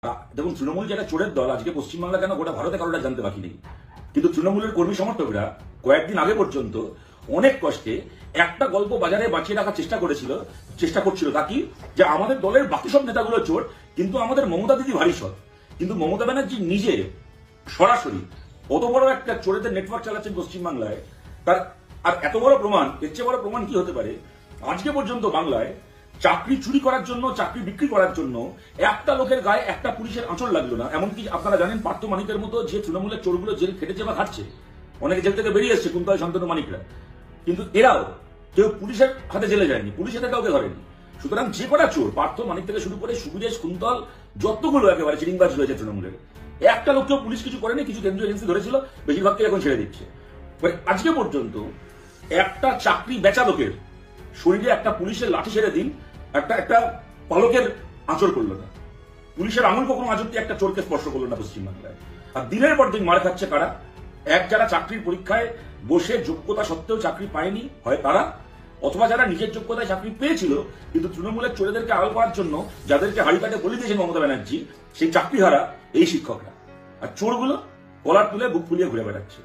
দেখুন, তৃণমূল যেটা চোরের দল, আজকে পশ্চিমবাংলা কেন গোটা ভারতে কারোটা জানতে বাকি নেই। কিন্তু তৃণমূলের কর্মী সমর্থকরা কয়েকদিন আগে পর্যন্ত অনেক কষ্টে একটা গল্প বাজারে বাঁচিয়ে রাখার চেষ্টা করছিল তা কি, যে আমাদের দলের বাকি সব নেতাগুলো চোর, কিন্তু আমাদের মমতা দিদি ভারী সৎ। কিন্তু মমতা ব্যানার্জি নিজে সরাসরি অত বড় একটা চোরেদের নেটওয়ার্ক চালাচ্ছেন পশ্চিমবাংলায়, তার আর এত বড় প্রমাণ, এর চেয়ে বড় প্রমাণ কি হতে পারে? আজকে পর্যন্ত বাংলায় চাকরি চুরি করার জন্য, চাকরি বিক্রি করার জন্য একটা লোকের গায়ে একটা পুলিশের আঁচড় লাগলো না। এমনকি আপনারা জানেন, পার্থ মানিকের মতো যে তৃণমূলের চোরগুলো জেল খেটেছে বা খাটছে, অনেকে জেল থেকে বেরিয়ে এসছে, কুন্তল শান্তনু মানিকরা, কিন্তু এরাও কেউ পুলিশের হাতে জেলে যায়নি, পুলিশের হাতে কাউকে ধরেনি। সুতরাং যে কটা চোর, পার্থ মানিক থেকে শুরু করে সুবিরেশ, কুন্তল, যতগুলো একেবারে চিরিংবাজ রয়েছে তৃণমূলের, একটা লোককেও পুলিশ কিছু করেনি। কিছু কেন্দ্রীয় এজেন্সি ধরেছিল, বেশিরভাগকে এখন ছেড়ে দিচ্ছে। আজকে পর্যন্ত একটা চাকরি বেচা লোকের শরীরে একটা পুলিশের লাঠি ছেড়ে দিন, একটা পালকের আঁচড় করলো না, পুলিশের আঙুল কখনো আঁচড় দিয়ে একটা চোরকে স্পর্শ করলো না পশ্চিমবাংলায়। আর দিনের পর দিন মার খাচ্ছে কারা? যারা চাকরির পরীক্ষায় বসে যোগ্যতা সত্ত্বেও চাকরি পায়নি, হয় তারা, অথবা যারা নিজের যোগ্যতায় চাকরি পেয়েছিল কিন্তু তৃণমূলের চোরেদেরকে আড়াল করার জন্য যাদেরকে হাড়িকাটে বলে দিয়েছেন মমতা ব্যানার্জি, সেই চাকরি হারা এই শিক্ষকরা। আর চোরগুলো কলার তুলে বুক ফুলিয়ে ঘুরে বেড়াচ্ছে।